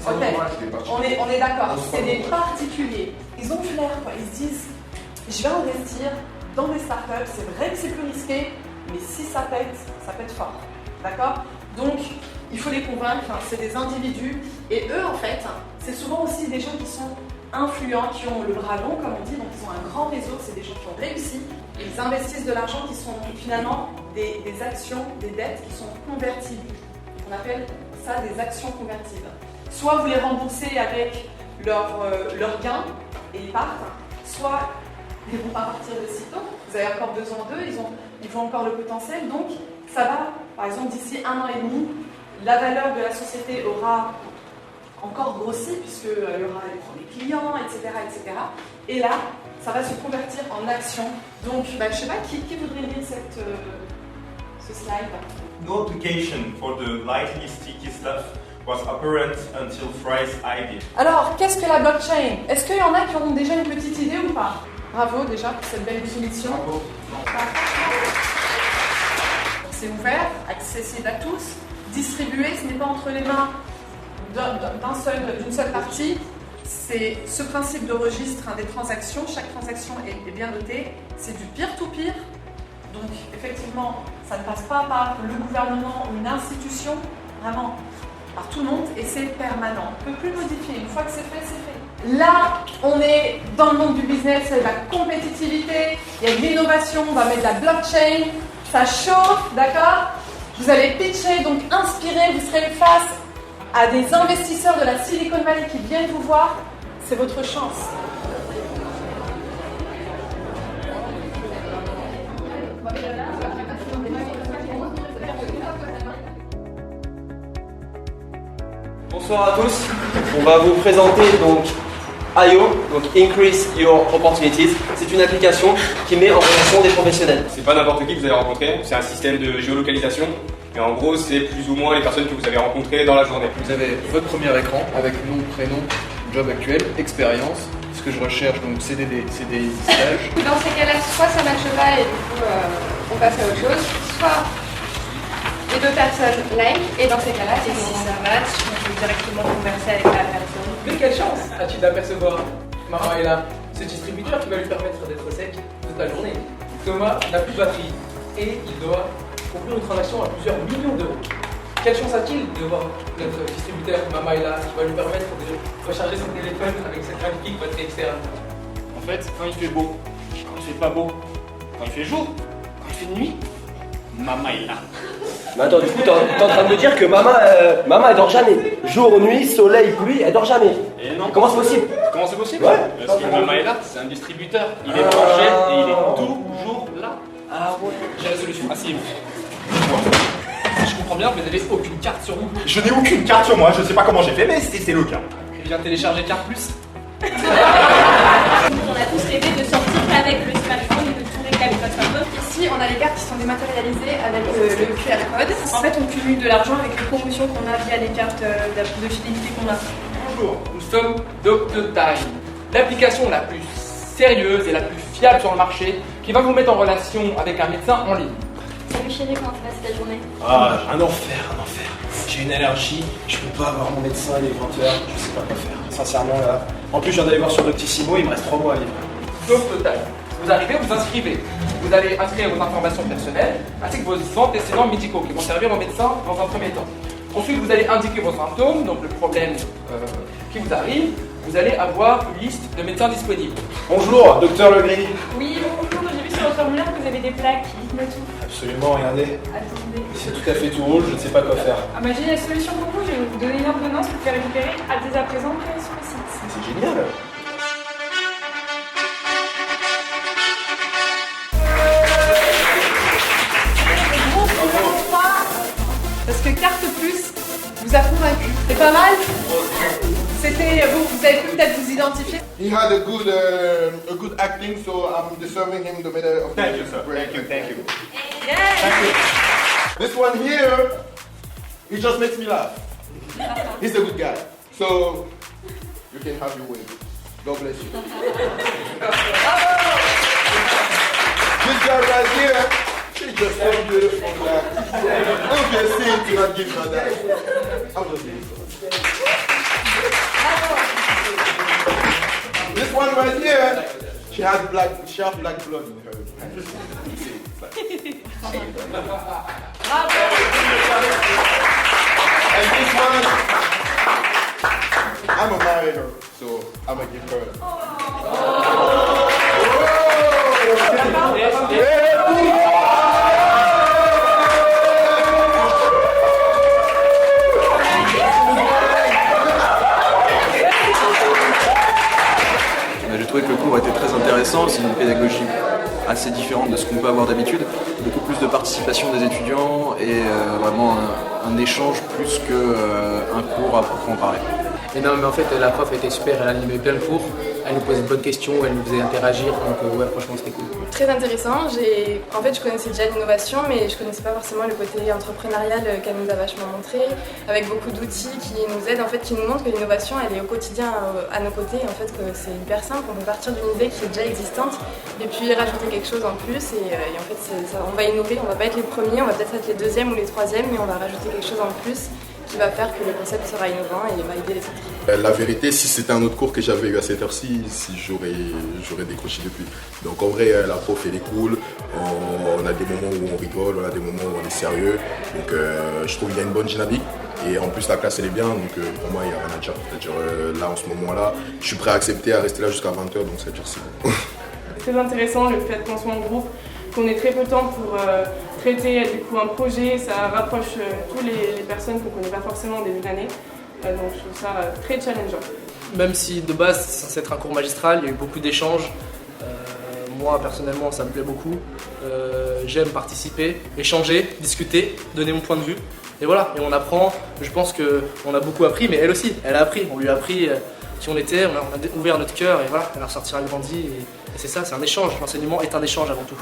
On est d'accord, c'est des particuliers. Ils ont flair, quoi. Ils se disent, je vais investir dans des startups, c'est vrai que c'est plus risqué, mais si ça pète fort. D'accord? Donc, il faut les convaincre, c'est des individus, et eux, en fait, c'est souvent aussi des gens qui sont influents, qui ont le bras long, comme on dit, donc ils ont un grand réseau, c'est des gens qui ont réussi, et ils investissent de l'argent qui sont finalement des actions, des dettes qui sont convertibles. On appelle ça des actions convertibles. Soit vous les remboursez avec leurs gains et ils partent, soit ils ne vont pas partir de sitôt. Vous avez encore besoin d'eux, ils ont encore le potentiel. Donc ça va, par exemple, d'ici 1 an et demi, la valeur de la société aura encore grossi puisqu'il y aura les premiers clients, etc., etc. Et là, ça va se convertir en action. Donc, je ne sais pas, qui voudrait lire ce slide? No application for the lightly sticky stuff was apparent until Fry's idea. Alors, qu'est-ce que la blockchain? Est-ce qu'il y en a qui ont déjà une petite idée ou pas? Bravo déjà pour cette belle définition. Bravo. C'est ouvert, accessible à tous, distribué, ce n'est pas entre les mains d'une seule partie. C'est ce principe de registre des transactions, chaque transaction est bien notée, c'est du peer-to-peer, donc effectivement ça ne passe pas par le gouvernement ou une institution, vraiment par tout le monde, et c'est permanent, on ne peut plus modifier, une fois que c'est fait, c'est fait. Là, on est dans le monde du business, il y a de la compétitivité, il y a de l'innovation, on va mettre de la blockchain, ça chauffe, d'accord? Vous allez pitcher, donc inspirer, vous serez face à des investisseurs de la Silicon Valley qui viennent vous voir, c'est votre chance. Bonsoir à tous, on va vous présenter donc IO, donc Increase Your Opportunities. C'est une application qui met en relation des professionnels. C'est pas n'importe qui que vous allez rencontrer, c'est un système de géolocalisation. Et en gros, c'est plus ou moins les personnes que vous avez rencontrées dans la journée. Vous avez votre premier écran avec nom, prénom, job actuel, expérience, ce que je recherche, donc CDD, CDI, stage. Dans ces cas-là, soit ça ne marche pas et du coup on passe à autre chose, soit les deux personnes like et dans ces cas-là, si ça match, on peut directement converser avec la personne. Mais quelle chance as-tu d'apercevoir Mamaela, ce distributeur qui va lui permettre d'être sec toute la journée. Thomas n'a plus de batterie et il doit conclure une transaction à plusieurs millions d'euros. Quelle chance a-t-il de voir notre distributeur Mamaela qui va lui permettre de recharger son téléphone avec cette magnifique batterie externe? En fait, quand il fait beau, quand il fait pas beau, quand il fait jour, quand il fait nuit, Mamaela. Mais attends, du coup, t'es en train de me dire que maman elle dort jamais. Jour, nuit, soleil, pluie, elle dort jamais. Et non. Comment c'est possible? Comment c'est possible? Ouais. Parce que Mamaela, c'est un distributeur. Il est branché et il est toujours là. Ah ouais. J'ai la solution. Asseyez-vous. Je comprends bien, vous n'avez aucune carte sur vous. Je n'ai aucune carte sur moi, je ne sais pas comment j'ai fait, mais c'est le cas. Je viens de télécharger Carte Plus. On a tous rêvé de sortir avec le smartphone et de tout régler avec notre smartphone. Ici, on a les cartes qui sont dématérialisées avec le QR code. En fait, on cumule de l'argent avec les promotions qu'on a via les cartes de fidélité qu'on a. Bonjour, nous sommes DoctorTime, l'application la plus sérieuse et la plus fiable sur le marché qui va vous mettre en relation avec un médecin en ligne. Salut chérie, comment ça passe ta journée? Ah, un enfer. J'ai une allergie, je peux pas avoir mon médecin, il est 20h, je sais pas quoi faire. Sincèrement là. En plus, je viens d'aller voir sur Doctissimo, il me reste 3 mois à vivre. DoctorTime. Vous arrivez, vous inscrivez. Vous allez inscrire vos informations personnelles ainsi que vos antécédents médicaux qui vont servir au médecin dans un premier temps. Ensuite, vous allez indiquer vos symptômes, donc le problème qui vous arrive. Vous allez avoir une liste de médecins disponibles. Bonjour, docteur Legris. Oui, bonjour, j'ai vu sur le formulaire que vous avez des plaques qui dites tout. Absolument, regardez. Attendez. C'est tout à fait tout rouge, je ne sais pas quoi faire. Ah bah j'ai la solution pour vous, je vais vous donner une ordonnance pour faire récupérer dès à présent sur le site. C'est génial. Parce que Carte Plus vous a convaincu. C'est pas mal? C'était vous avez pu peut-être vous identifier. He had a good acting, so I'm deserving him the medal of Thank you, sir. Thank you. This one here, he just makes me laugh. He's a good guy. So you can have your win. God bless you. This guy right here, just so beautiful. I'm just saying to not give her that. I'm just being so. This one right here, she has sharp black blood in her. And this one, I'm gonna marry her, so I'm gonna give her. J'ai trouvé que le cours était très intéressant, c'est une pédagogie assez différente de ce qu'on peut avoir d'habitude, beaucoup plus de participation des étudiants et vraiment un échange plus qu'un cours à proprement parler. Et non, mais en fait, la prof était super, elle animait bien le cours, elle nous posait de bonnes questions, elle nous faisait interagir, donc ouais, franchement, c'était cool. Très intéressant. En fait, je connaissais déjà l'innovation, mais je connaissais pas forcément le côté entrepreneurial qu'elle nous a vachement montré, avec beaucoup d'outils qui nous aident, en fait, qui nous montrent que l'innovation, elle est au quotidien à nos côtés, en fait, que c'est hyper simple. On peut partir d'une idée qui est déjà existante, et puis rajouter quelque chose en plus, et en fait, on va innover, on va pas être les premiers, on va peut-être être les deuxièmes ou les troisièmes, mais on va rajouter quelque chose en plus qui va faire que le concept sera innovant et va aider les autres. La vérité, si c'était un autre cours que j'avais eu à cette heure-ci, j'aurais décroché depuis. Donc en vrai, la prof elle est cool, on a des moments où on rigole, on a des moments où on est sérieux. Donc je trouve qu'il y a une bonne dynamique. Et en plus la classe elle est bien, donc pour moi il n'y a rien à dire. C'est-à-dire là en ce moment-là, je suis prêt à accepter à rester là jusqu'à 20h, donc ça veut dire c'est bon. Très intéressant le fait qu'on soit en groupe, qu'on ait très peu de temps pour traiter du coup un projet, ça rapproche toutes les personnes qu'on ne connaît pas forcément au début d'année, donc je trouve ça très challengeant. Même si de base c'est censé être un cours magistral, il y a eu beaucoup d'échanges, moi personnellement ça me plaît beaucoup, j'aime participer, échanger, discuter, donner mon point de vue, et voilà, et on apprend, je pense qu'on a beaucoup appris, mais elle aussi, elle a appris, on lui a appris qui on était, on a ouvert notre cœur, et voilà, elle en ressortira grandi, et c'est ça, c'est un échange, l'enseignement est un échange avant tout.